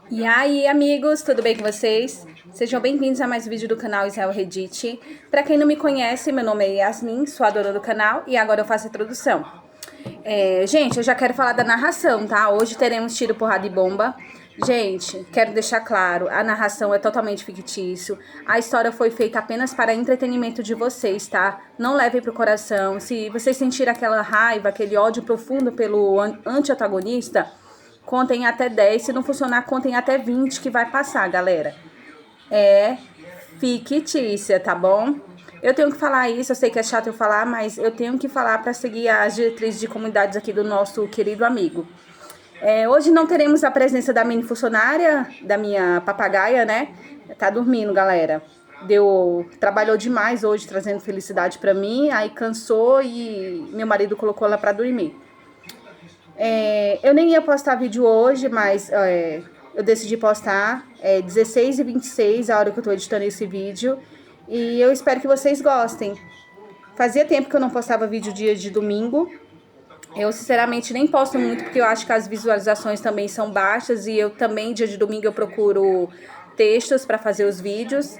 E aí, amigos, tudo bem com vocês? Sejam bem-vindos a mais um vídeo do canal Israel Reddit. Para quem não me conhece, meu nome é Yasmin, sou a dona do canal e agora eu faço a introdução. Gente, eu já quero falar da narração, tá? Hoje teremos tiro, porrada e bomba. Gente, quero deixar claro, a narração é totalmente fictício. A história foi feita apenas para entretenimento de vocês, tá? Não levem pro coração. Se vocês sentirem aquela raiva, aquele ódio profundo pelo anti-antagonista, contem até 10. Se não funcionar, contem até 20 que vai passar, galera. É fictícia, tá bom? Eu tenho que falar isso, eu sei que é chato eu falar, mas eu tenho que falar para seguir as diretrizes de comunidades aqui do nosso querido amigo. Hoje não teremos a presença da mini funcionária, da minha papagaia, né? Tá dormindo, galera. Trabalhou demais hoje, trazendo felicidade para mim, aí cansou e meu marido colocou ela para dormir. Eu nem ia postar vídeo hoje, mas eu decidi postar 16h26, a hora que eu tô editando esse vídeo. E eu espero que vocês gostem. Fazia tempo que eu não postava vídeo dia de domingo. Eu, sinceramente, nem posto muito, porque eu acho que as visualizações também são baixas. E eu também, dia de domingo, eu procuro textos para fazer os vídeos.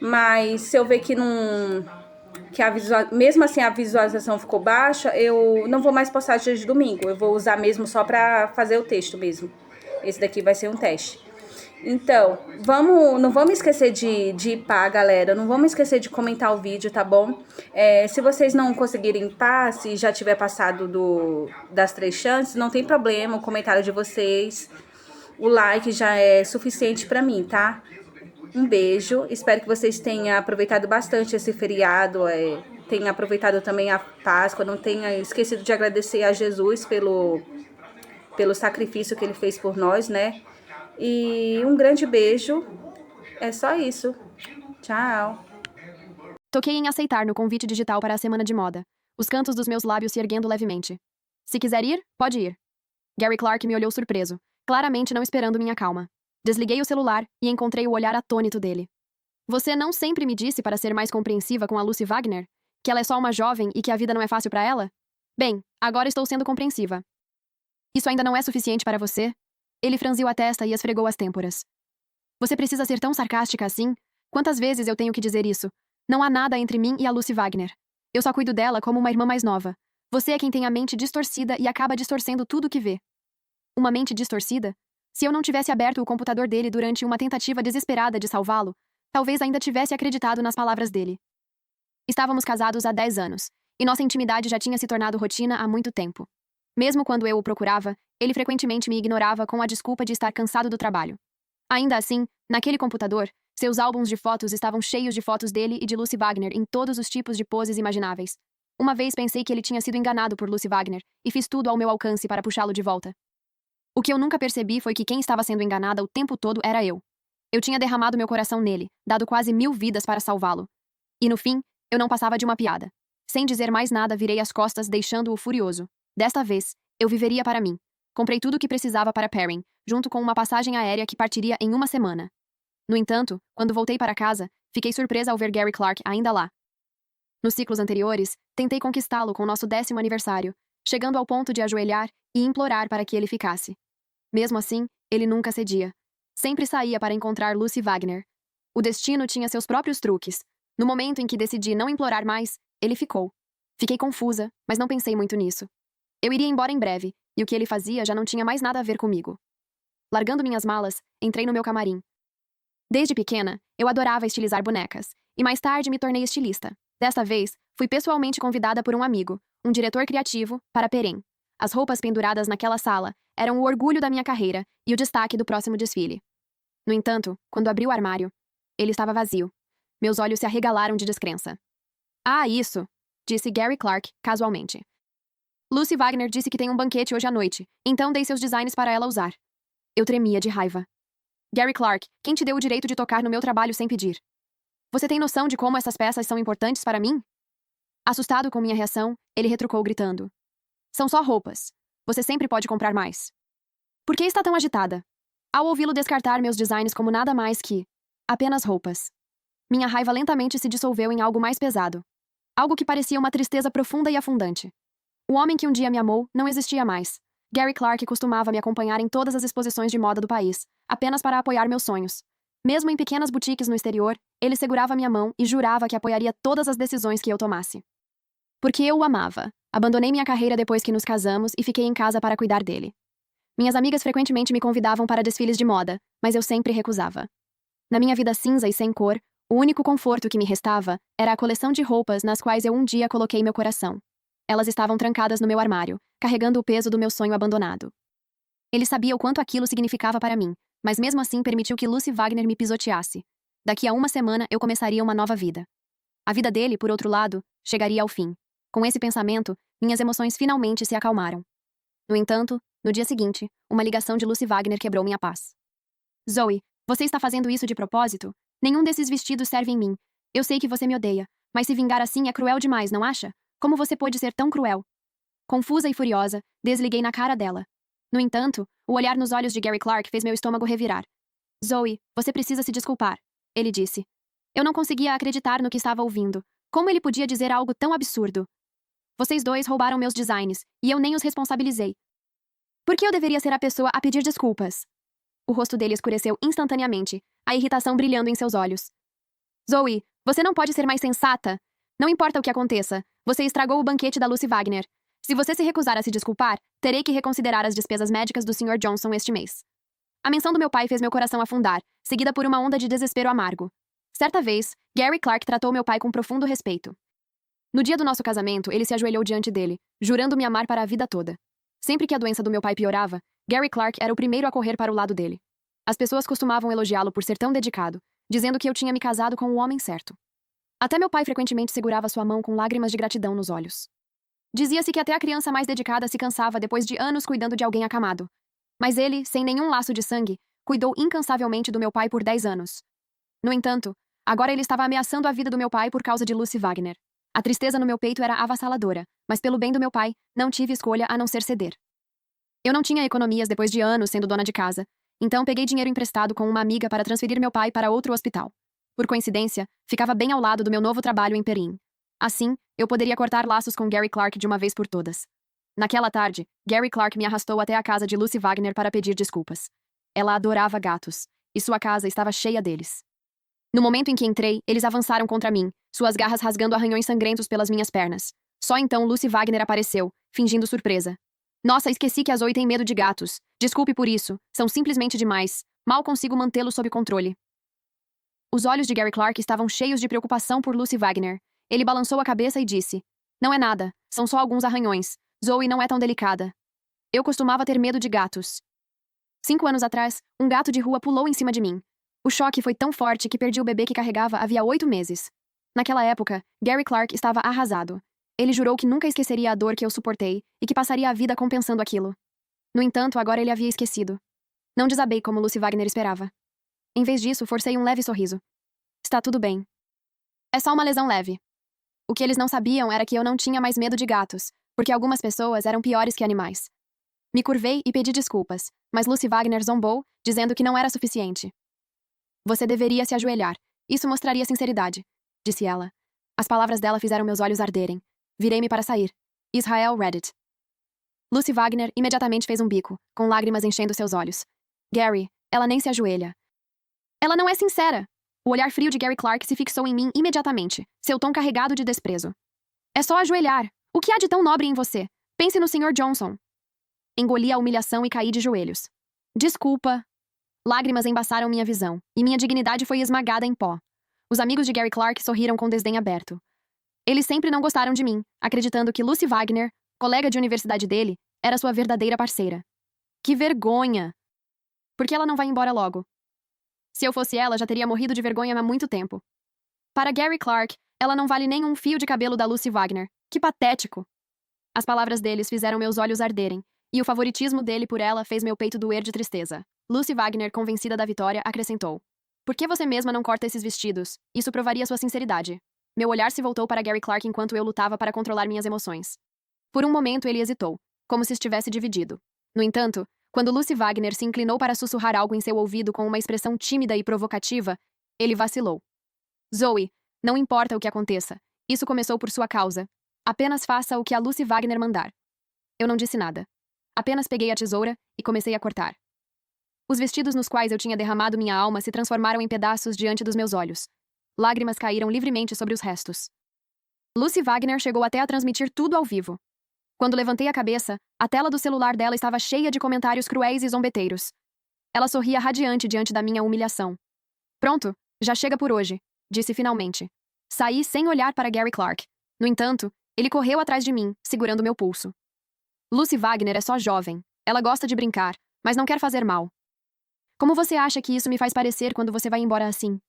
Mas se eu ver que não... mesmo assim a visualização ficou baixa, eu não vou mais postar dia de domingo. Eu vou usar mesmo só para fazer o texto mesmo. Esse daqui vai ser um teste. Então, não vamos esquecer de ipar, galera. Não vamos esquecer de comentar o vídeo, tá bom? Se vocês não conseguirem ipar, se já tiver passado das 3 chances, não tem problema. O comentário de vocês, o like já é suficiente pra mim, tá? Um beijo. Espero que vocês tenham aproveitado bastante esse feriado. Tenham aproveitado também a Páscoa. Não tenha esquecido de agradecer a Jesus pelo sacrifício que ele fez por nós, né? E um grande beijo. É só isso. Tchau. Toquei em aceitar no convite digital para a semana de moda, os cantos dos meus lábios se erguendo levemente. Se quiser ir, pode ir. Gary Clark me olhou surpreso, claramente não esperando minha calma. Desliguei o celular e encontrei o olhar atônito dele. Você não sempre me disse para ser mais compreensiva com a Lucy Wagner? Que ela é só uma jovem e que a vida não é fácil para ela? Bem, agora estou sendo compreensiva. Isso ainda não é suficiente para você? Ele franziu a testa e esfregou as têmporas. Você precisa ser tão sarcástica assim? Quantas vezes eu tenho que dizer isso? Não há nada entre mim e a Lucy Wagner. Eu só cuido dela como uma irmã mais nova. Você é quem tem a mente distorcida e acaba distorcendo tudo o que vê. Uma mente distorcida? Se eu não tivesse aberto o computador dele durante uma tentativa desesperada de salvá-lo, talvez ainda tivesse acreditado nas palavras dele. Estávamos casados há 10 anos, e nossa intimidade já tinha se tornado rotina há muito tempo. Mesmo quando eu o procurava, ele frequentemente me ignorava com a desculpa de estar cansado do trabalho. Ainda assim, naquele computador, seus álbuns de fotos estavam cheios de fotos dele e de Lucy Wagner em todos os tipos de poses imagináveis. Uma vez pensei que ele tinha sido enganado por Lucy Wagner e fiz tudo ao meu alcance para puxá-lo de volta. O que eu nunca percebi foi que quem estava sendo enganada o tempo todo era eu. Eu tinha derramado meu coração nele, dado quase 1000 vidas para salvá-lo. E no fim, eu não passava de uma piada. Sem dizer mais nada, virei as costas, deixando-o furioso. Desta vez, eu viveria para mim. Comprei tudo o que precisava para Perrin, junto com uma passagem aérea que partiria em uma semana. No entanto, quando voltei para casa, fiquei surpresa ao ver Gary Clark ainda lá. Nos ciclos anteriores, tentei conquistá-lo com nosso 10º aniversário, chegando ao ponto de ajoelhar e implorar para que ele ficasse. Mesmo assim, ele nunca cedia. Sempre saía para encontrar Lucy Wagner. O destino tinha seus próprios truques. No momento em que decidi não implorar mais, ele ficou. Fiquei confusa, mas não pensei muito nisso. Eu iria embora em breve, e o que ele fazia já não tinha mais nada a ver comigo. Largando minhas malas, entrei no meu camarim. Desde pequena, eu adorava estilizar bonecas, e mais tarde me tornei estilista. Desta vez, fui pessoalmente convidada por um amigo, um diretor criativo, para Perrin. As roupas penduradas naquela sala eram o orgulho da minha carreira e o destaque do próximo desfile. No entanto, quando abri o armário, ele estava vazio. Meus olhos se arregalaram de descrença. Ah, isso! Disse Gary Clark, casualmente. Lucy Wagner disse que tem um banquete hoje à noite, então dei seus designs para ela usar. Eu tremia de raiva. Gary Clark, quem te deu o direito de tocar no meu trabalho sem pedir? Você tem noção de como essas peças são importantes para mim? Assustado com minha reação, ele retrucou gritando. São só roupas. Você sempre pode comprar mais. Por que está tão agitada? Ao ouvi-lo descartar meus designs como nada mais que apenas roupas. Minha raiva lentamente se dissolveu em algo mais pesado. Algo que parecia uma tristeza profunda e afundante. O homem que um dia me amou não existia mais. Gary Clark costumava me acompanhar em todas as exposições de moda do país, apenas para apoiar meus sonhos. Mesmo em pequenas boutiques no exterior, ele segurava minha mão e jurava que apoiaria todas as decisões que eu tomasse. Porque eu o amava. Abandonei minha carreira depois que nos casamos e fiquei em casa para cuidar dele. Minhas amigas frequentemente me convidavam para desfiles de moda, mas eu sempre recusava. Na minha vida cinza e sem cor, o único conforto que me restava era a coleção de roupas nas quais eu um dia coloquei meu coração. Elas estavam trancadas no meu armário, carregando o peso do meu sonho abandonado. Ele sabia o quanto aquilo significava para mim, mas mesmo assim permitiu que Lucy Wagner me pisoteasse. Daqui a uma semana eu começaria uma nova vida. A vida dele, por outro lado, chegaria ao fim. Com esse pensamento, minhas emoções finalmente se acalmaram. No entanto, no dia seguinte, uma ligação de Lucy Wagner quebrou minha paz. Zoe, você está fazendo isso de propósito? Nenhum desses vestidos serve em mim. Eu sei que você me odeia, mas se vingar assim é cruel demais, não acha? Como você pode ser tão cruel? Confusa e furiosa, desliguei na cara dela. No entanto, o olhar nos olhos de Gary Clark fez meu estômago revirar. Zoe, você precisa se desculpar, ele disse. Eu não conseguia acreditar no que estava ouvindo. Como ele podia dizer algo tão absurdo? Vocês dois roubaram meus designs, e eu nem os responsabilizei. Por que eu deveria ser a pessoa a pedir desculpas? O rosto dele escureceu instantaneamente, a irritação brilhando em seus olhos. Zoe, você não pode ser mais sensata? Não importa o que aconteça, você estragou o banquete da Lucy Wagner. Se você se recusar a se desculpar, terei que reconsiderar as despesas médicas do Sr. Johnson este mês. A menção do meu pai fez meu coração afundar, seguida por uma onda de desespero amargo. Certa vez, Gary Clark tratou meu pai com profundo respeito. No dia do nosso casamento, ele se ajoelhou diante dele, jurando me amar para a vida toda. Sempre que a doença do meu pai piorava, Gary Clark era o primeiro a correr para o lado dele. As pessoas costumavam elogiá-lo por ser tão dedicado, dizendo que eu tinha me casado com o homem certo. Até meu pai frequentemente segurava sua mão com lágrimas de gratidão nos olhos. Dizia-se que até a criança mais dedicada se cansava depois de anos cuidando de alguém acamado. Mas ele, sem nenhum laço de sangue, cuidou incansavelmente do meu pai por 10 anos. No entanto, agora ele estava ameaçando a vida do meu pai por causa de Lucy Wagner. A tristeza no meu peito era avassaladora, mas pelo bem do meu pai, não tive escolha a não ser ceder. Eu não tinha economias depois de anos sendo dona de casa, então peguei dinheiro emprestado com uma amiga para transferir meu pai para outro hospital. Por coincidência, ficava bem ao lado do meu novo trabalho em Perrin. Assim, eu poderia cortar laços com Gary Clark de uma vez por todas. Naquela tarde, Gary Clark me arrastou até a casa de Lucy Wagner para pedir desculpas. Ela adorava gatos, e sua casa estava cheia deles. No momento em que entrei, eles avançaram contra mim, suas garras rasgando arranhões sangrentos pelas minhas pernas. Só então Lucy Wagner apareceu, fingindo surpresa. Nossa, esqueci que a Zoe tem medo de gatos. Desculpe por isso, são simplesmente demais. Mal consigo mantê-los sob controle. Os olhos de Gary Clark estavam cheios de preocupação por Lucy Wagner. Ele balançou a cabeça e disse: Não é nada, são só alguns arranhões. Zoe não é tão delicada. Eu costumava ter medo de gatos. 5 anos atrás, um gato de rua pulou em cima de mim. O choque foi tão forte que perdi o bebê que carregava havia 8 meses. Naquela época, Gary Clark estava arrasado. Ele jurou que nunca esqueceria a dor que eu suportei e que passaria a vida compensando aquilo. No entanto, agora ele havia esquecido. Não desabei como Lucy Wagner esperava. Em vez disso, forcei um leve sorriso. Está tudo bem. É só uma lesão leve. O que eles não sabiam era que eu não tinha mais medo de gatos, porque algumas pessoas eram piores que animais. Me curvei e pedi desculpas, mas Lucy Wagner zombou, dizendo que não era suficiente. Você deveria se ajoelhar. Isso mostraria sinceridade, disse ela. As palavras dela fizeram meus olhos arderem. Virei-me para sair. Israel Reddit. Lucy Wagner imediatamente fez um bico, com lágrimas enchendo seus olhos. Gary, ela nem se ajoelha. Ela não é sincera. O olhar frio de Gary Clark se fixou em mim imediatamente, seu tom carregado de desprezo. É só ajoelhar. O que há de tão nobre em você? Pense no Sr. Johnson. Engoli a humilhação e caí de joelhos. Desculpa. Lágrimas embaçaram minha visão, e minha dignidade foi esmagada em pó. Os amigos de Gary Clark sorriram com desdém aberto. Eles sempre não gostaram de mim, acreditando que Lucy Wagner, colega de universidade dele, era sua verdadeira parceira. Que vergonha! Por que ela não vai embora logo? Se eu fosse ela, já teria morrido de vergonha há muito tempo. Para Gary Clark, ela não vale nem um fio de cabelo da Lucy Wagner. Que patético! As palavras deles fizeram meus olhos arderem, e o favoritismo dele por ela fez meu peito doer de tristeza. Lucy Wagner, convencida da vitória, acrescentou: Por que você mesma não corta esses vestidos? Isso provaria sua sinceridade. Meu olhar se voltou para Gary Clark enquanto eu lutava para controlar minhas emoções. Por um momento ele hesitou, como se estivesse dividido. No entanto, quando Lucy Wagner se inclinou para sussurrar algo em seu ouvido com uma expressão tímida e provocativa, ele vacilou. Zoe, não importa o que aconteça. Isso começou por sua causa. Apenas faça o que a Lucy Wagner mandar. Eu não disse nada. Apenas peguei a tesoura e comecei a cortar. Os vestidos nos quais eu tinha derramado minha alma se transformaram em pedaços diante dos meus olhos. Lágrimas caíram livremente sobre os restos. Lucy Wagner chegou até a transmitir tudo ao vivo. Quando levantei a cabeça, a tela do celular dela estava cheia de comentários cruéis e zombeteiros. Ela sorria radiante diante da minha humilhação. Pronto, já chega por hoje, disse finalmente. Saí sem olhar para Gary Clark. No entanto, ele correu atrás de mim, segurando meu pulso. Lucy Wagner é só jovem. Ela gosta de brincar, mas não quer fazer mal. Como você acha que isso me faz parecer quando você vai embora assim?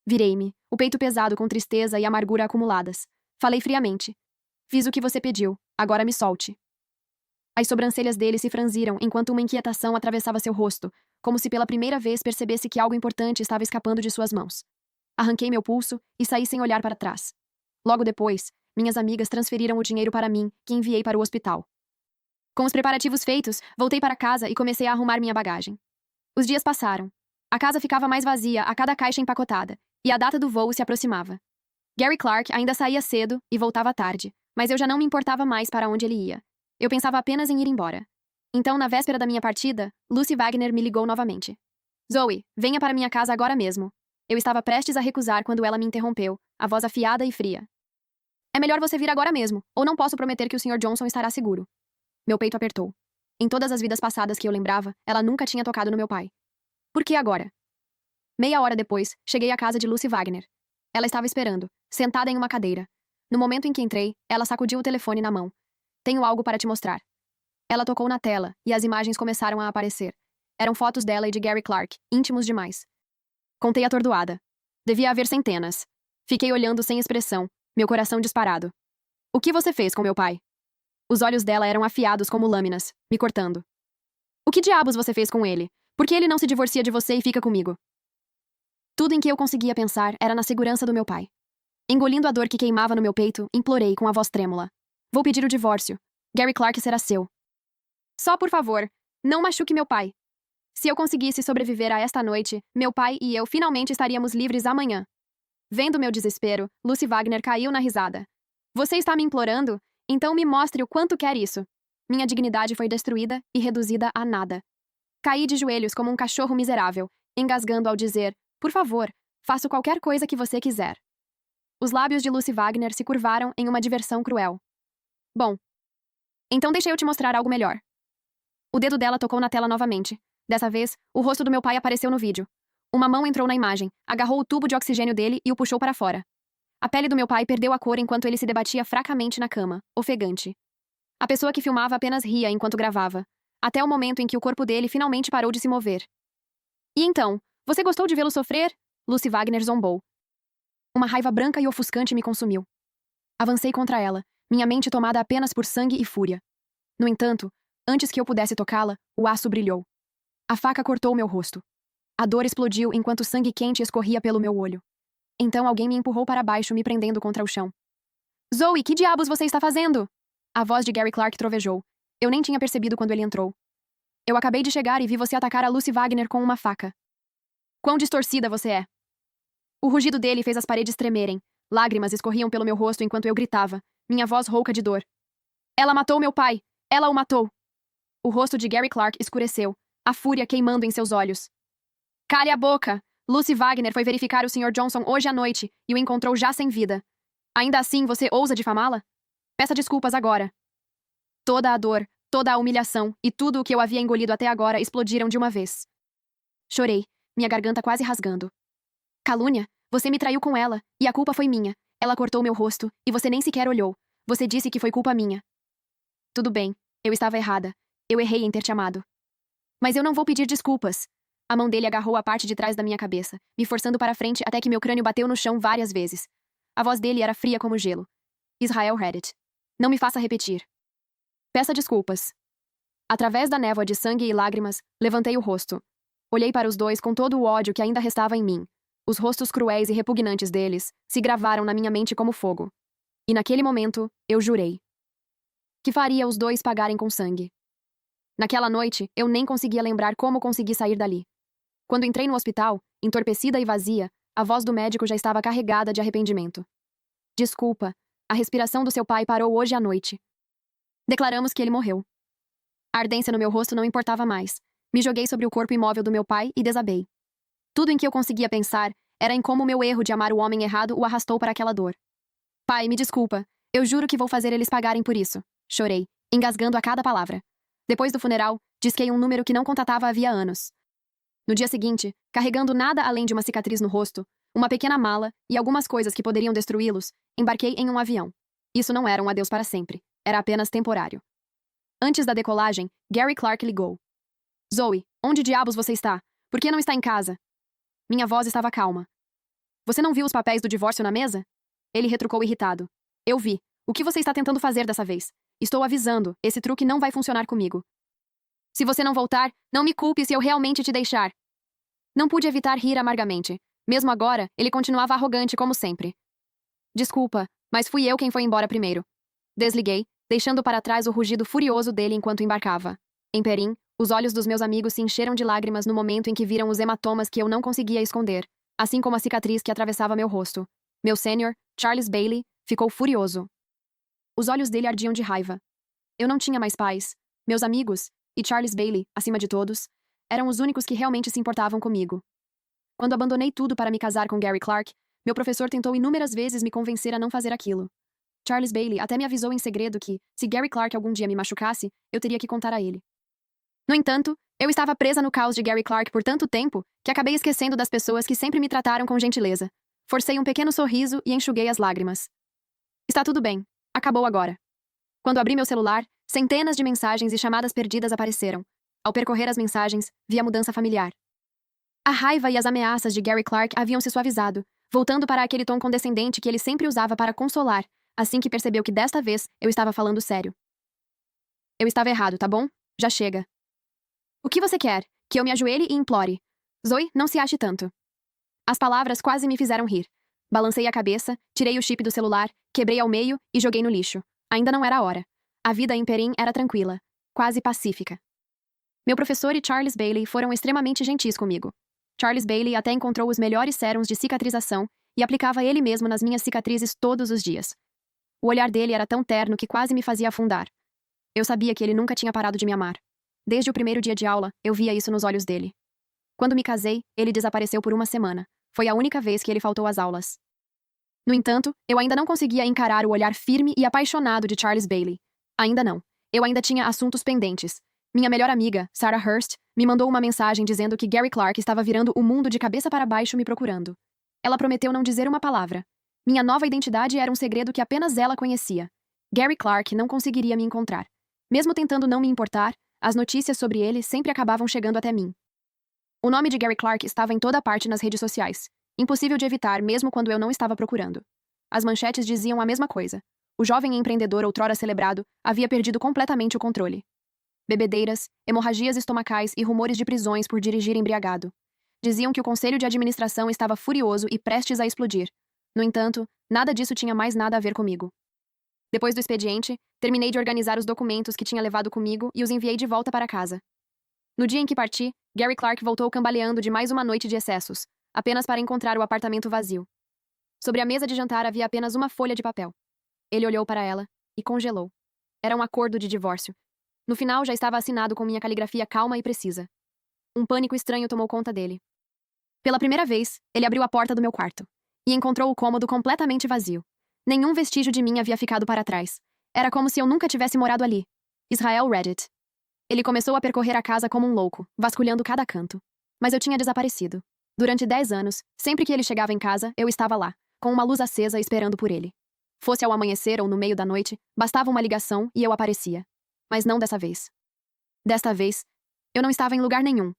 Virei-me, o peito pesado com tristeza e amargura acumuladas. Falei friamente. Fiz o que você pediu, agora me solte. As sobrancelhas dele se franziram enquanto uma inquietação atravessava seu rosto, como se pela primeira vez percebesse que algo importante estava escapando de suas mãos. Arranquei meu pulso e saí sem olhar para trás. Logo depois, minhas amigas transferiram o dinheiro para mim, que enviei para o hospital. Com os preparativos feitos, voltei para casa e comecei a arrumar minha bagagem. Os dias passaram. A casa ficava mais vazia a cada caixa empacotada, e a data do voo se aproximava. Gary Clark ainda saía cedo e voltava tarde, mas eu já não me importava mais para onde ele ia. Eu pensava apenas em ir embora. Então, na véspera da minha partida, Lucy Wagner me ligou novamente. Zoe, venha para minha casa agora mesmo. Eu estava prestes a recusar quando ela me interrompeu, a voz afiada e fria. É melhor você vir agora mesmo, ou não posso prometer que o Sr. Johnson estará seguro. Meu peito apertou. Em todas as vidas passadas que eu lembrava, ela nunca tinha tocado no meu pai. Por que agora? Meia hora depois, cheguei à casa de Lucy Wagner. Ela estava esperando, sentada em uma cadeira. No momento em que entrei, ela sacudiu o telefone na mão. Tenho algo para te mostrar. Ela tocou na tela, e as imagens começaram a aparecer. Eram fotos dela e de Gary Clark, íntimos demais. Contei atordoada. Devia haver centenas. Fiquei olhando sem expressão, meu coração disparado. O que você fez com meu pai? Os olhos dela eram afiados como lâminas, me cortando. O que diabos você fez com ele? Por que ele não se divorcia de você e fica comigo? Tudo em que eu conseguia pensar era na segurança do meu pai. Engolindo a dor que queimava no meu peito, implorei com a voz trêmula. Vou pedir o divórcio. Gary Clark será seu. Só por favor, não machuque meu pai. Se eu conseguisse sobreviver a esta noite, meu pai e eu finalmente estaríamos livres amanhã. Vendo meu desespero, Lucy Wagner caiu na risada. Você está me implorando? Então me mostre o quanto quer isso. Minha dignidade foi destruída e reduzida a nada. Caí de joelhos como um cachorro miserável, engasgando ao dizer, por favor, faço qualquer coisa que você quiser. Os lábios de Lucy Wagner se curvaram em uma diversão cruel. Bom, então deixa eu te mostrar algo melhor. O dedo dela tocou na tela novamente. Dessa vez, o rosto do meu pai apareceu no vídeo. Uma mão entrou na imagem, agarrou o tubo de oxigênio dele e o puxou para fora. A pele do meu pai perdeu a cor enquanto ele se debatia fracamente na cama, ofegante. A pessoa que filmava apenas ria enquanto gravava, até o momento em que o corpo dele finalmente parou de se mover. E então, você gostou de vê-lo sofrer? Lucy Wagner zombou. Uma raiva branca e ofuscante me consumiu. Avancei contra ela, minha mente tomada apenas por sangue e fúria. No entanto, antes que eu pudesse tocá-la, o aço brilhou. A faca cortou meu rosto. A dor explodiu enquanto o sangue quente escorria pelo meu olho. Então alguém me empurrou para baixo, me prendendo contra o chão. Zoe, que diabos você está fazendo? A voz de Gary Clark trovejou. Eu nem tinha percebido quando ele entrou. Eu acabei de chegar e vi você atacar a Lucy Wagner com uma faca. Quão distorcida você é. O rugido dele fez as paredes tremerem. Lágrimas escorriam pelo meu rosto enquanto eu gritava, minha voz rouca de dor. Ela matou meu pai! Ela o matou! O rosto de Gary Clark escureceu, a fúria queimando em seus olhos. Cale a boca! Lucy Wagner foi verificar o Sr. Johnson hoje à noite e o encontrou já sem vida. Ainda assim, você ousa difamá-la? Peça desculpas agora. Toda a dor, toda a humilhação e tudo o que eu havia engolido até agora explodiram de uma vez. Chorei, minha garganta quase rasgando. Calúnia, você me traiu com ela, e a culpa foi minha. Ela cortou meu rosto, e você nem sequer olhou. Você disse que foi culpa minha. Tudo bem, eu estava errada. Eu errei em ter te amado. Mas eu não vou pedir desculpas. A mão dele agarrou a parte de trás da minha cabeça, me forçando para frente até que meu crânio bateu no chão várias vezes. A voz dele era fria como gelo. Israel Reddit. Não me faça repetir. Peça desculpas. Através da névoa de sangue e lágrimas, levantei o rosto. Olhei para os dois com todo o ódio que ainda restava em mim. Os rostos cruéis e repugnantes deles se gravaram na minha mente como fogo. E naquele momento, eu jurei que faria os dois pagarem com sangue. Naquela noite, eu nem conseguia lembrar como consegui sair dali. Quando entrei no hospital, entorpecida e vazia, a voz do médico já estava carregada de arrependimento. Desculpa, a respiração do seu pai parou hoje à noite. Declaramos que ele morreu. A ardência no meu rosto não importava mais. Me joguei sobre o corpo imóvel do meu pai e desabei. Tudo em que eu conseguia pensar era em como o meu erro de amar o homem errado o arrastou para aquela dor. Pai, me desculpa. Eu juro que vou fazer eles pagarem por isso. Chorei, engasgando a cada palavra. Depois do funeral, disquei um número que não contatava havia anos. No dia seguinte, carregando nada além de uma cicatriz no rosto, uma pequena mala e algumas coisas que poderiam destruí-los, embarquei em um avião. Isso não era um adeus para sempre. Era apenas temporário. Antes da decolagem, Gary Clark ligou. Zoe, onde diabos você está? Por que não está em casa? Minha voz estava calma. Você não viu os papéis do divórcio na mesa? Ele retrucou irritado. Eu vi. O que você está tentando fazer dessa vez? Estou avisando, esse truque não vai funcionar comigo. Se você não voltar, não me culpe se eu realmente te deixar. Não pude evitar rir amargamente. Mesmo agora, ele continuava arrogante como sempre. Desculpa, mas fui eu quem foi embora primeiro. Desliguei, deixando para trás o rugido furioso dele enquanto embarcava. Em Perim, os olhos dos meus amigos se encheram de lágrimas no momento em que viram os hematomas que eu não conseguia esconder, assim como a cicatriz que atravessava meu rosto. Meu sênior, Charles Bailey, ficou furioso. Os olhos dele ardiam de raiva. Eu não tinha mais pais. Meus amigos, e Charles Bailey, acima de todos, eram os únicos que realmente se importavam comigo. Quando abandonei tudo para me casar com Gary Clark, meu professor tentou inúmeras vezes me convencer a não fazer aquilo. Charles Bailey até me avisou em segredo que, se Gary Clark algum dia me machucasse, eu teria que contar a ele. No entanto, eu estava presa no caos de Gary Clark por tanto tempo que acabei esquecendo das pessoas que sempre me trataram com gentileza. Forcei um pequeno sorriso e enxuguei as lágrimas. Está tudo bem. Acabou agora. Quando abri meu celular, centenas de mensagens e chamadas perdidas apareceram. Ao percorrer as mensagens, vi a mudança familiar. A raiva e as ameaças de Gary Clark haviam se suavizado, voltando para aquele tom condescendente que ele sempre usava para consolar, assim que percebeu que desta vez eu estava falando sério. Eu estava errado, tá bom? Já chega. O que você quer? Que eu me ajoelhe e implore. Zoe, não se ache tanto. As palavras quase me fizeram rir. Balancei a cabeça, tirei o chip do celular, quebrei ao meio e joguei no lixo. Ainda não era a hora. A vida em Perim era tranquila, quase pacífica. Meu professor e Charles Bailey foram extremamente gentis comigo. Charles Bailey até encontrou os melhores sérums de cicatrização e aplicava ele mesmo nas minhas cicatrizes todos os dias. O olhar dele era tão terno que quase me fazia afundar. Eu sabia que ele nunca tinha parado de me amar. Desde o primeiro dia de aula, eu via isso nos olhos dele. Quando me casei, ele desapareceu por uma semana. Foi a única vez que ele faltou às aulas. No entanto, eu ainda não conseguia encarar o olhar firme e apaixonado de Charles Bailey. Ainda não. Eu ainda tinha assuntos pendentes. Minha melhor amiga, Sarah Hurst, me mandou uma mensagem dizendo que Gary Clark estava virando o mundo de cabeça para baixo me procurando. Ela prometeu não dizer uma palavra. Minha nova identidade era um segredo que apenas ela conhecia. Gary Clark não conseguiria me encontrar. Mesmo tentando não me importar, as notícias sobre ele sempre acabavam chegando até mim. O nome de Gary Clark estava em toda parte nas redes sociais. Impossível de evitar mesmo quando eu não estava procurando. As manchetes diziam a mesma coisa. O jovem empreendedor outrora celebrado havia perdido completamente o controle. Bebedeiras, hemorragias estomacais e rumores de prisões por dirigir embriagado. Diziam que o conselho de administração estava furioso e prestes a explodir. No entanto, nada disso tinha mais nada a ver comigo. Depois do expediente, terminei de organizar os documentos que tinha levado comigo e os enviei de volta para casa. No dia em que parti, Gary Clark voltou cambaleando de mais uma noite de excessos, apenas para encontrar o apartamento vazio. Sobre a mesa de jantar havia apenas uma folha de papel. Ele olhou para ela e congelou. Era um acordo de divórcio. No final já estava assinado com minha caligrafia calma e precisa. Um pânico estranho tomou conta dele. Pela primeira vez, ele abriu a porta do meu quarto e encontrou o cômodo completamente vazio. Nenhum vestígio de mim havia ficado para trás. Era como se eu nunca tivesse morado ali. Israel Reddit. Ele começou a percorrer a casa como um louco, vasculhando cada canto. Mas eu tinha desaparecido. Durante 10 anos, sempre que ele chegava em casa, eu estava lá, com uma luz acesa esperando por ele. Fosse ao amanhecer ou no meio da noite, bastava uma ligação e eu aparecia. Mas não dessa vez. Desta vez, eu não estava em lugar nenhum.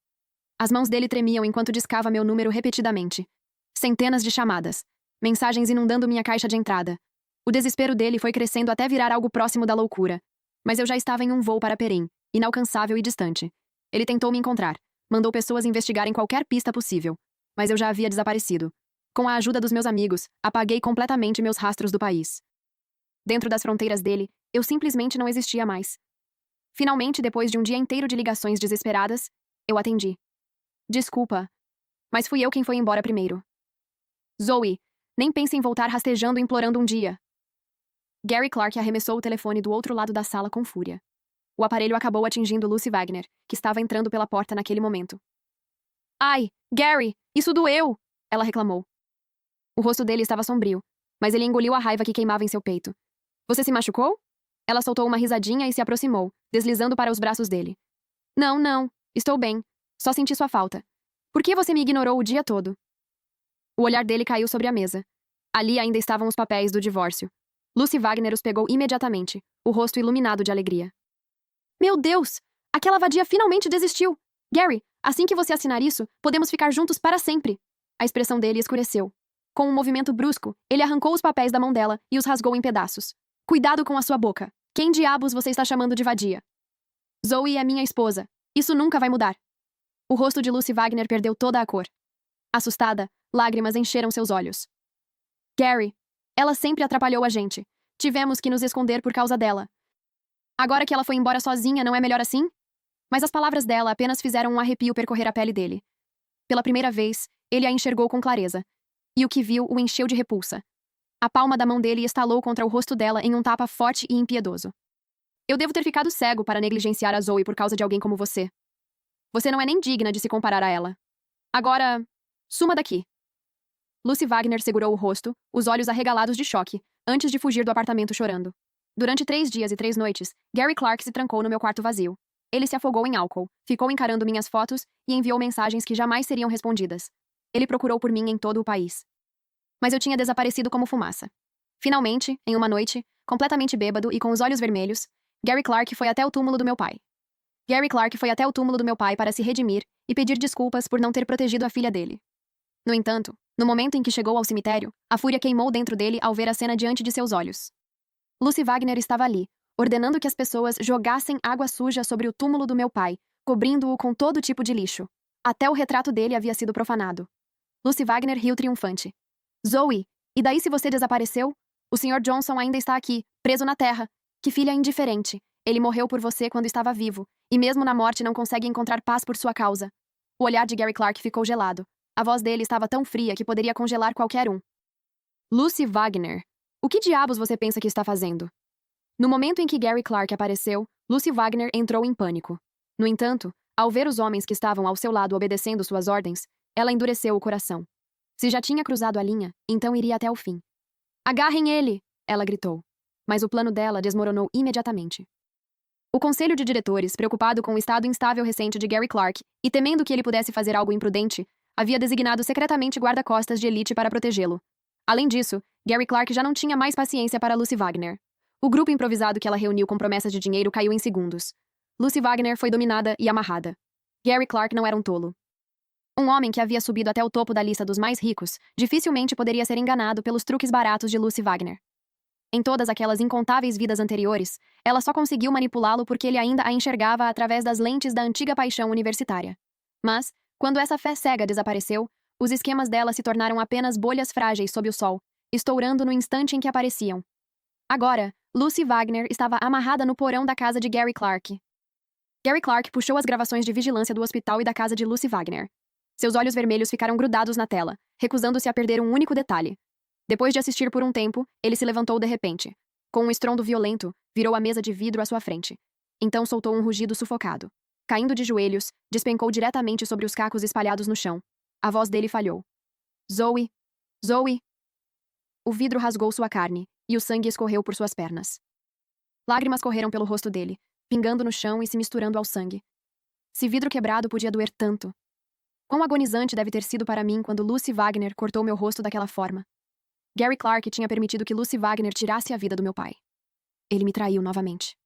As mãos dele tremiam enquanto discava meu número repetidamente. Centenas de chamadas. Mensagens inundando minha caixa de entrada. O desespero dele foi crescendo até virar algo próximo da loucura. Mas eu já estava em um voo para Perim, inalcançável e distante. Ele tentou me encontrar. Mandou pessoas investigarem qualquer pista possível. Mas eu já havia desaparecido. Com a ajuda dos meus amigos, apaguei completamente meus rastros do país. Dentro das fronteiras dele, eu simplesmente não existia mais. Finalmente, depois de um dia inteiro de ligações desesperadas, eu atendi. Desculpa, mas fui eu quem foi embora primeiro. Zoe, nem pense em voltar rastejando e implorando um dia. Gary Clark arremessou o telefone do outro lado da sala com fúria. O aparelho acabou atingindo Lucy Wagner, que estava entrando pela porta naquele momento. Ai, Gary, isso doeu! Ela reclamou. O rosto dele estava sombrio, mas ele engoliu a raiva que queimava em seu peito. Você se machucou? Ela soltou uma risadinha e se aproximou, deslizando para os braços dele. Não, não, estou bem. Só senti sua falta. Por que você me ignorou o dia todo? O olhar dele caiu sobre a mesa. Ali ainda estavam os papéis do divórcio. Lucy Wagner os pegou imediatamente, o rosto iluminado de alegria. Meu Deus! Aquela vadia finalmente desistiu! Gary, assim que você assinar isso, podemos ficar juntos para sempre! A expressão dele escureceu. Com um movimento brusco, ele arrancou os papéis da mão dela e os rasgou em pedaços. Cuidado com a sua boca. Quem diabos você está chamando de vadia? Zoe é minha esposa. Isso nunca vai mudar. O rosto de Lucy Wagner perdeu toda a cor. Assustada, lágrimas encheram seus olhos. Gary, ela sempre atrapalhou a gente. Tivemos que nos esconder por causa dela. Agora que ela foi embora sozinha, não é melhor assim? Mas as palavras dela apenas fizeram um arrepio percorrer a pele dele. Pela primeira vez, ele a enxergou com clareza. E o que viu o encheu de repulsa. A palma da mão dele estalou contra o rosto dela em um tapa forte e impiedoso. Eu devo ter ficado cego para negligenciar a Zoe por causa de alguém como você. Você não é nem digna de se comparar a ela. Agora, suma daqui. Lucy Wagner segurou o rosto, os olhos arregalados de choque, antes de fugir do apartamento chorando. Durante 3 dias e 3 noites, Gary Clark se trancou no meu quarto vazio. Ele se afogou em álcool, ficou encarando minhas fotos e enviou mensagens que jamais seriam respondidas. Ele procurou por mim em todo o país. Mas eu tinha desaparecido como fumaça. Finalmente, em uma noite, completamente bêbado e com os olhos vermelhos, Gary Clark foi até o túmulo do meu pai. Gary Clark foi até o túmulo do meu pai para se redimir e pedir desculpas por não ter protegido a filha dele. No entanto, no momento em que chegou ao cemitério, a fúria queimou dentro dele ao ver a cena diante de seus olhos. Lucy Wagner estava ali, ordenando que as pessoas jogassem água suja sobre o túmulo do meu pai, cobrindo-o com todo tipo de lixo. Até o retrato dele havia sido profanado. Lucy Wagner riu triunfante. Zoe, e daí se você desapareceu? O Sr. Johnson ainda está aqui, preso na terra. Que filha indiferente. Ele morreu por você quando estava vivo, e mesmo na morte não consegue encontrar paz por sua causa. O olhar de Gary Clark ficou gelado. A voz dele estava tão fria que poderia congelar qualquer um. Lucy Wagner, o que diabos você pensa que está fazendo? No momento em que Gary Clark apareceu, Lucy Wagner entrou em pânico. No entanto, ao ver os homens que estavam ao seu lado obedecendo suas ordens, ela endureceu o coração. Se já tinha cruzado a linha, então iria até o fim. Agarrem ele! Ela gritou. Mas o plano dela desmoronou imediatamente. O conselho de diretores, preocupado com o estado instável recente de Gary Clark e temendo que ele pudesse fazer algo imprudente, havia designado secretamente guarda-costas de elite para protegê-lo. Além disso, Gary Clark já não tinha mais paciência para Lucy Wagner. O grupo improvisado que ela reuniu com promessas de dinheiro caiu em segundos. Lucy Wagner foi dominada e amarrada. Gary Clark não era um tolo. Um homem que havia subido até o topo da lista dos mais ricos dificilmente poderia ser enganado pelos truques baratos de Lucy Wagner. Em todas aquelas incontáveis vidas anteriores, ela só conseguiu manipulá-lo porque ele ainda a enxergava através das lentes da antiga paixão universitária. Mas, quando essa fé cega desapareceu, os esquemas dela se tornaram apenas bolhas frágeis sob o sol, estourando no instante em que apareciam. Agora, Lucy Wagner estava amarrada no porão da casa de Gary Clark. Gary Clark puxou as gravações de vigilância do hospital e da casa de Lucy Wagner. Seus olhos vermelhos ficaram grudados na tela, recusando-se a perder um único detalhe. Depois de assistir por um tempo, ele se levantou de repente. Com um estrondo violento, virou a mesa de vidro à sua frente. Então soltou um rugido sufocado. Caindo de joelhos, despencou diretamente sobre os cacos espalhados no chão. A voz dele falhou. Zoe! Zoe! O vidro rasgou sua carne, e o sangue escorreu por suas pernas. Lágrimas correram pelo rosto dele, pingando no chão e se misturando ao sangue. Se vidro quebrado podia doer tanto. Quão agonizante deve ter sido para mim quando Lucy Wagner cortou meu rosto daquela forma. Gary Clark tinha permitido que Lucy Wagner tirasse a vida do meu pai. Ele me traiu novamente.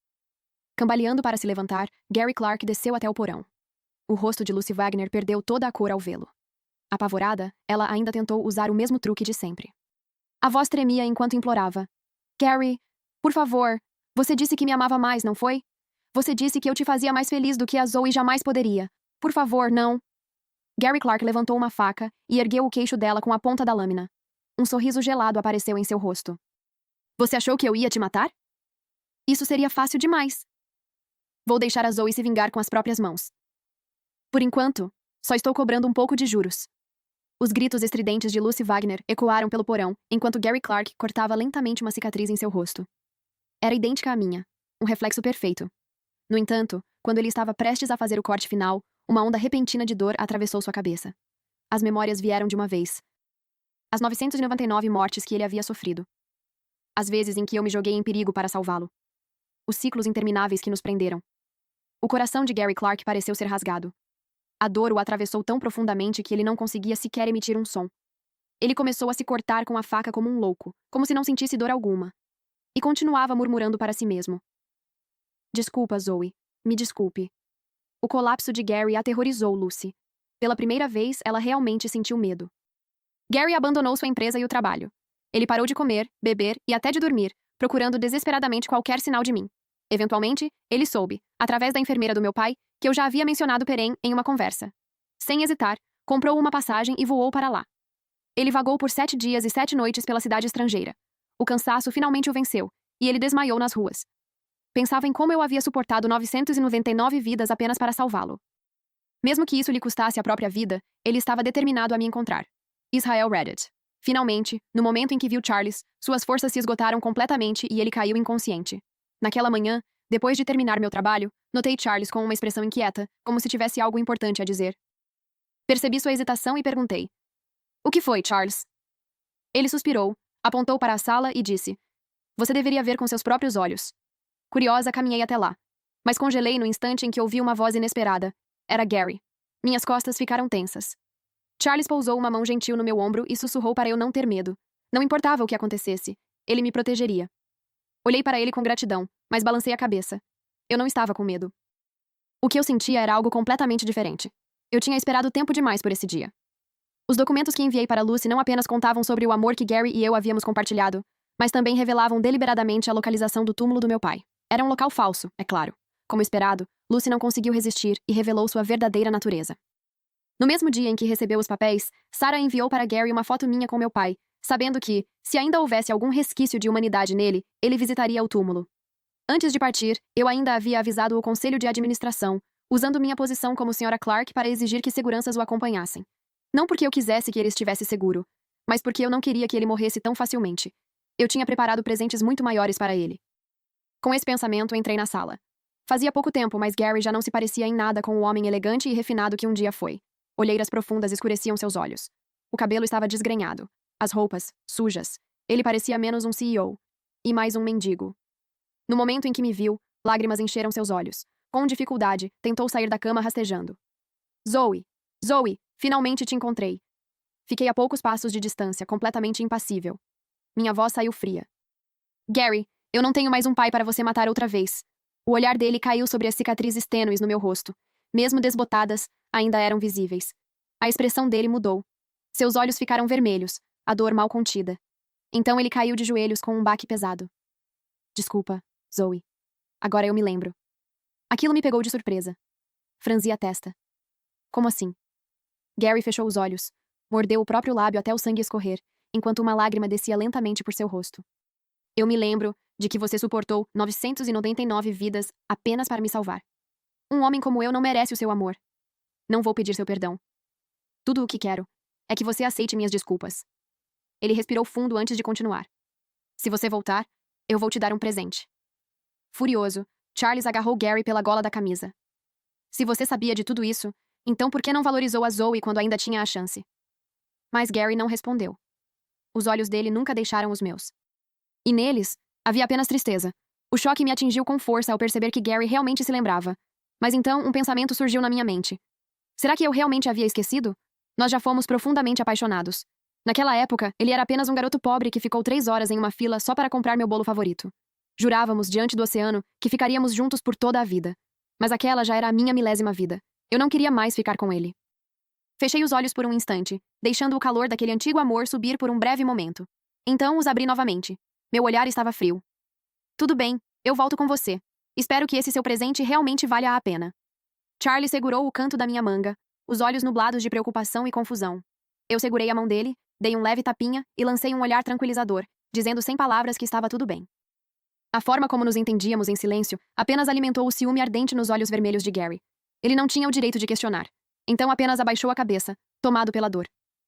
Cambaleando para se levantar, Gary Clark desceu até o porão. O rosto de Lucy Wagner perdeu toda a cor ao vê-lo. Apavorada, ela ainda tentou usar o mesmo truque de sempre. A voz tremia enquanto implorava. Gary, por favor, você disse que me amava mais, não foi? Você disse que eu te fazia mais feliz do que a Zoe jamais poderia. Por favor, não. Gary Clark levantou uma faca e ergueu o queixo dela com a ponta da lâmina. Um sorriso gelado apareceu em seu rosto. Você achou que eu ia te matar? Isso seria fácil demais. Vou deixar a Zoe se vingar com as próprias mãos. Por enquanto, só estou cobrando um pouco de juros. Os gritos estridentes de Lucy Wagner ecoaram pelo porão, enquanto Gary Clark cortava lentamente uma cicatriz em seu rosto. Era idêntica à minha, um reflexo perfeito. No entanto, quando ele estava prestes a fazer o corte final, uma onda repentina de dor atravessou sua cabeça. As memórias vieram de uma vez. As 999 mortes que ele havia sofrido. As vezes em que eu me joguei em perigo para salvá-lo. Os ciclos intermináveis que nos prenderam. O coração de Gary Clark pareceu ser rasgado. A dor o atravessou tão profundamente que ele não conseguia sequer emitir um som. Ele começou a se cortar com a faca como um louco, como se não sentisse dor alguma. E continuava murmurando para si mesmo. Desculpa, Zoe. Me desculpe. O colapso de Gary aterrorizou Lucy. Pela primeira vez, ela realmente sentiu medo. Gary abandonou sua empresa e o trabalho. Ele parou de comer, beber e até de dormir, procurando desesperadamente qualquer sinal de mim. Eventualmente, ele soube, através da enfermeira do meu pai, que eu já havia mencionado Perem em uma conversa. Sem hesitar, comprou uma passagem e voou para lá. Ele vagou por 7 dias e 7 noites pela cidade estrangeira. O cansaço finalmente o venceu, e ele desmaiou nas ruas. Pensava em como eu havia suportado 999 vidas apenas para salvá-lo. Mesmo que isso lhe custasse a própria vida, ele estava determinado a me encontrar. Israel Reddit. Finalmente, no momento em que viu Charles, suas forças se esgotaram completamente e ele caiu inconsciente. Naquela manhã, depois de terminar meu trabalho, notei Charles com uma expressão inquieta, como se tivesse algo importante a dizer. Percebi sua hesitação e perguntei. O que foi, Charles? Ele suspirou, apontou para a sala e disse. Você deveria ver com seus próprios olhos. Curiosa, caminhei até lá. Mas congelei no instante em que ouvi uma voz inesperada. Era Gary. Minhas costas ficaram tensas. Charles pousou uma mão gentil no meu ombro e sussurrou para eu não ter medo. Não importava o que acontecesse. Ele me protegeria. Olhei para ele com gratidão, mas balancei a cabeça. Eu não estava com medo. O que eu sentia era algo completamente diferente. Eu tinha esperado tempo demais por esse dia. Os documentos que enviei para Lucy não apenas contavam sobre o amor que Gary e eu havíamos compartilhado, mas também revelavam deliberadamente a localização do túmulo do meu pai. Era um local falso, é claro. Como esperado, Lucy não conseguiu resistir e revelou sua verdadeira natureza. No mesmo dia em que recebeu os papéis, Sarah enviou para Gary uma foto minha com meu pai, sabendo que, se ainda houvesse algum resquício de humanidade nele, ele visitaria o túmulo. Antes de partir, eu ainda havia avisado o conselho de administração, usando minha posição como Sra. Clark para exigir que seguranças o acompanhassem. Não porque eu quisesse que ele estivesse seguro, mas porque eu não queria que ele morresse tão facilmente. Eu tinha preparado presentes muito maiores para ele. Com esse pensamento, entrei na sala. Fazia pouco tempo, mas Gary já não se parecia em nada com o homem elegante e refinado que um dia foi. Olheiras profundas escureciam seus olhos. O cabelo estava desgrenhado. As roupas, sujas. Ele parecia menos um CEO. E mais um mendigo. No momento em que me viu, lágrimas encheram seus olhos. Com dificuldade, tentou sair da cama rastejando. Zoe! Zoe! Finalmente te encontrei. Fiquei a poucos passos de distância, completamente impassível. Minha voz saiu fria. Gary, eu não tenho mais um pai para você matar outra vez. O olhar dele caiu sobre as cicatrizes tênues no meu rosto. Mesmo desbotadas, ainda eram visíveis. A expressão dele mudou. Seus olhos ficaram vermelhos, a dor mal contida. Então ele caiu de joelhos com um baque pesado. Desculpa, Zoe. Agora eu me lembro. Aquilo me pegou de surpresa. Franzi a testa. Como assim? Gary fechou os olhos, mordeu o próprio lábio até o sangue escorrer, enquanto uma lágrima descia lentamente por seu rosto. Eu me lembro de que você suportou 999 vidas apenas para me salvar. Um homem como eu não merece o seu amor. Não vou pedir seu perdão. Tudo o que quero é que você aceite minhas desculpas. Ele respirou fundo antes de continuar. Se você voltar, eu vou te dar um presente. Furioso, Charles agarrou Gary pela gola da camisa. Se você sabia de tudo isso, então por que não valorizou a Zoe quando ainda tinha a chance? Mas Gary não respondeu. Os olhos dele nunca deixaram os meus. E neles, havia apenas tristeza. O choque me atingiu com força ao perceber que Gary realmente se lembrava. Mas então um pensamento surgiu na minha mente. Será que eu realmente havia esquecido? Nós já fomos profundamente apaixonados. Naquela época, ele era apenas um garoto pobre que ficou 3 horas em uma fila só para comprar meu bolo favorito. Jurávamos, diante do oceano, que ficaríamos juntos por toda a vida. Mas aquela já era a minha milésima vida. Eu não queria mais ficar com ele. Fechei os olhos por um instante, deixando o calor daquele antigo amor subir por um breve momento. Então os abri novamente. Meu olhar estava frio. Tudo bem, eu volto com você. Espero que esse seu presente realmente valha a pena. Charlie segurou o canto da minha manga, os olhos nublados de preocupação e confusão. Eu segurei a mão dele, dei um leve tapinha e lancei um olhar tranquilizador, dizendo sem palavras que estava tudo bem. A forma como nos entendíamos em silêncio apenas alimentou o ciúme ardente nos olhos vermelhos de Gary. Ele não tinha o direito de questionar. Então apenas abaixou a cabeça, tomado pela dor.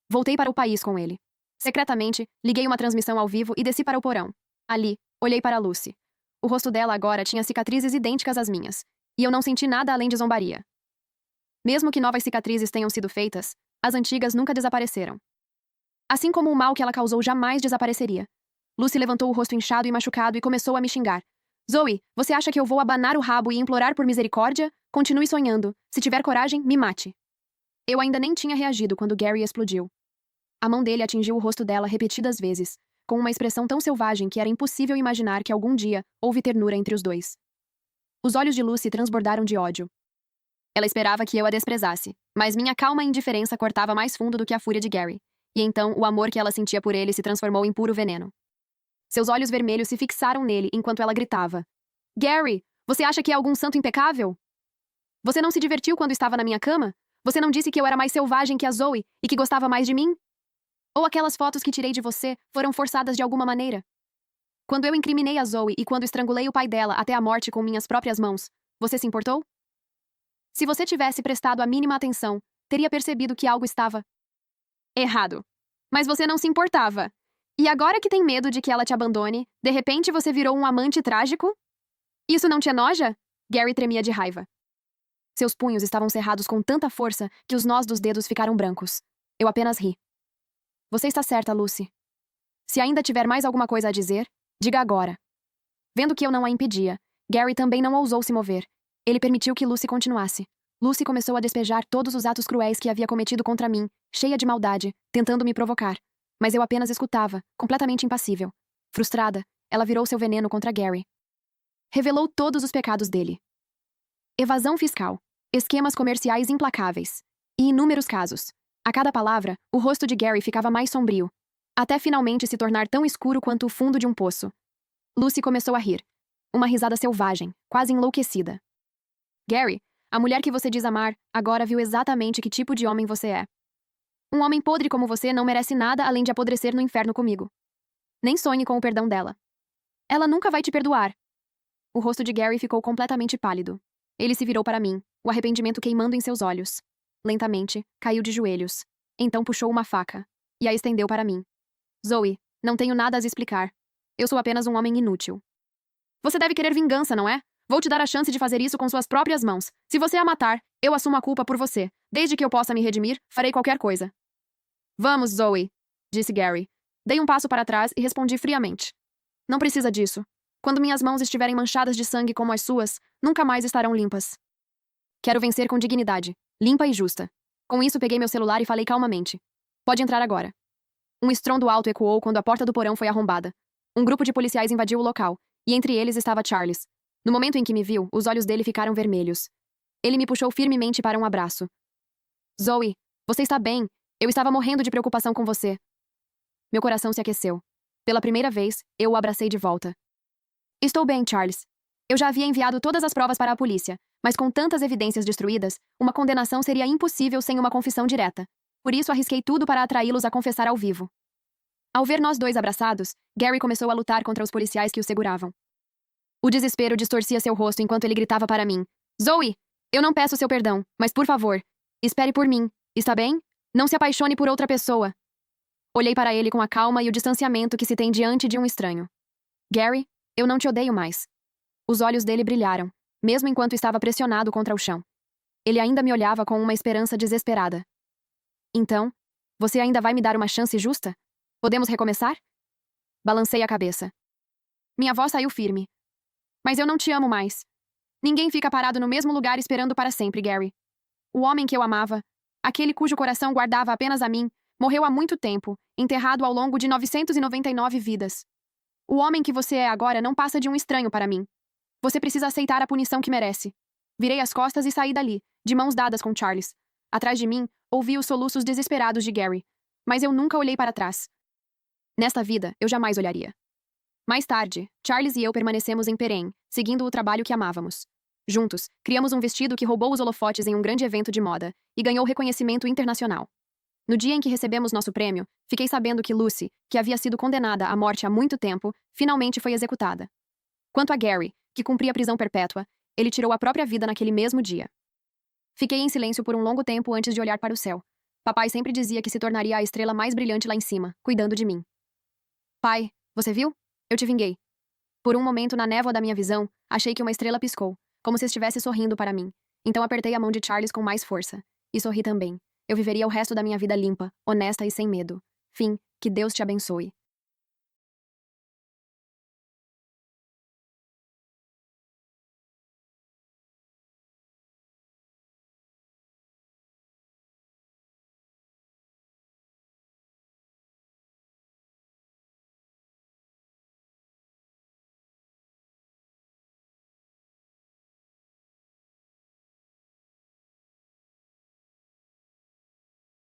Voltei para o país com ele. Secretamente, liguei uma transmissão ao vivo e desci para o porão. Ali, olhei para Lucy. O rosto dela agora tinha cicatrizes idênticas às minhas. E eu não senti nada além de zombaria. Mesmo que novas cicatrizes tenham sido feitas, as antigas nunca desapareceram. Assim como o mal que ela causou jamais desapareceria. Lucy levantou o rosto inchado e machucado e começou a me xingar. Zoe, você acha que eu vou abanar o rabo e implorar por misericórdia? Continue sonhando. Se tiver coragem, me mate. Eu ainda nem tinha reagido quando Gary explodiu. A mão dele atingiu o rosto dela repetidas vezes, com uma expressão tão selvagem que era impossível imaginar que algum dia houve ternura entre os dois. Os olhos de Lucy transbordaram de ódio. Ela esperava que eu a desprezasse, mas minha calma indiferença cortava mais fundo do que a fúria de Gary, e então o amor que ela sentia por ele se transformou em puro veneno. Seus olhos vermelhos se fixaram nele enquanto ela gritava. Gary, você acha que é algum santo impecável? Você não se divertiu quando estava na minha cama? Você não disse que eu era mais selvagem que a Zoe e que gostava mais de mim? Ou aquelas fotos que tirei de você foram forçadas de alguma maneira? Quando eu incriminei a Zoe e quando estrangulei o pai dela até a morte com minhas próprias mãos, você se importou? Se você tivesse prestado a mínima atenção, teria percebido que algo estava errado. Mas você não se importava. E agora que tem medo de que ela te abandone, de repente você virou um amante trágico? Isso não te enoja? Gary tremia de raiva. Seus punhos estavam cerrados com tanta força que os nós dos dedos ficaram brancos. Eu apenas ri. Você está certa, Lucy. Se ainda tiver mais alguma coisa a dizer, diga agora. Vendo que eu não a impedia, Gary também não ousou se mover. Ele permitiu que Lucy continuasse. Lucy começou a despejar todos os atos cruéis que havia cometido contra mim, cheia de maldade, tentando me provocar. Mas eu apenas escutava, completamente impassível. Frustrada, ela virou seu veneno contra Gary. Revelou todos os pecados dele. Evasão fiscal, esquemas comerciais implacáveis e inúmeros casos. A cada palavra, o rosto de Gary ficava mais sombrio, até finalmente se tornar tão escuro quanto o fundo de um poço. Lucy começou a rir. Uma risada selvagem, quase enlouquecida. Gary, a mulher que você diz amar, agora viu exatamente que tipo de homem você é. Um homem podre como você não merece nada além de apodrecer no inferno comigo. Nem sonhe com o perdão dela. Ela nunca vai te perdoar. O rosto de Gary ficou completamente pálido. Ele se virou para mim, o arrependimento queimando em seus olhos. Lentamente, caiu de joelhos. Então puxou uma faca e a estendeu para mim. Zoe, não tenho nada a explicar. Eu sou apenas um homem inútil. Você deve querer vingança, não é? Vou te dar a chance de fazer isso com suas próprias mãos. Se você a matar, eu assumo a culpa por você. Desde que eu possa me redimir, farei qualquer coisa. Vamos, Zoe, disse Gary. Dei um passo para trás e respondi friamente. Não precisa disso. Quando minhas mãos estiverem manchadas de sangue como as suas, nunca mais estarão limpas. Quero vencer com dignidade, limpa e justa. Com isso, peguei meu celular e falei calmamente. Pode entrar agora. Um estrondo alto ecoou quando a porta do porão foi arrombada. Um grupo de policiais invadiu o local, e entre eles estava Charles. No momento em que me viu, os olhos dele ficaram vermelhos. Ele me puxou firmemente para um abraço. Zoe, você está bem? Eu estava morrendo de preocupação com você. Meu coração se aqueceu. Pela primeira vez, eu o abracei de volta. Estou bem, Charles. Eu já havia enviado todas as provas para a polícia, mas com tantas evidências destruídas, uma condenação seria impossível sem uma confissão direta. Por isso arrisquei tudo para atraí-los a confessar ao vivo. Ao ver nós dois abraçados, Gary começou a lutar contra os policiais que o seguravam. O desespero distorcia seu rosto enquanto ele gritava para mim. Zoe, eu não peço seu perdão, mas por favor, espere por mim, está bem? Não se apaixone por outra pessoa. Olhei para ele com a calma e o distanciamento que se tem diante de um estranho. Gary, eu não te odeio mais. Os olhos dele brilharam, mesmo enquanto estava pressionado contra o chão. Ele ainda me olhava com uma esperança desesperada. Então, você ainda vai me dar uma chance justa? Podemos recomeçar? Balancei a cabeça. Minha voz saiu firme. Mas eu não te amo mais. Ninguém fica parado no mesmo lugar esperando para sempre, Gary. O homem que eu amava, aquele cujo coração guardava apenas a mim, morreu há muito tempo, enterrado ao longo de 999 vidas. O homem que você é agora não passa de um estranho para mim. Você precisa aceitar a punição que merece. Virei as costas e saí dali, de mãos dadas com Charles. Atrás de mim, ouvi os soluços desesperados de Gary. Mas eu nunca olhei para trás. Nesta vida, eu jamais olharia. Mais tarde, Charles e eu permanecemos em Perém, seguindo o trabalho que amávamos. Juntos, criamos um vestido que roubou os holofotes em um grande evento de moda e ganhou reconhecimento internacional. No dia em que recebemos nosso prêmio, fiquei sabendo que Lucy, que havia sido condenada à morte há muito tempo, finalmente foi executada. Quanto a Gary, que cumpria prisão perpétua, ele tirou a própria vida naquele mesmo dia. Fiquei em silêncio por um longo tempo antes de olhar para o céu. Papai sempre dizia que se tornaria a estrela mais brilhante lá em cima, cuidando de mim. Pai, você viu? Eu te vinguei. Por um momento, na névoa da minha visão, achei que uma estrela piscou, como se estivesse sorrindo para mim. Então apertei a mão de Charles com mais força. E sorri também. Eu viveria o resto da minha vida limpa, honesta e sem medo. Fim, que Deus te abençoe.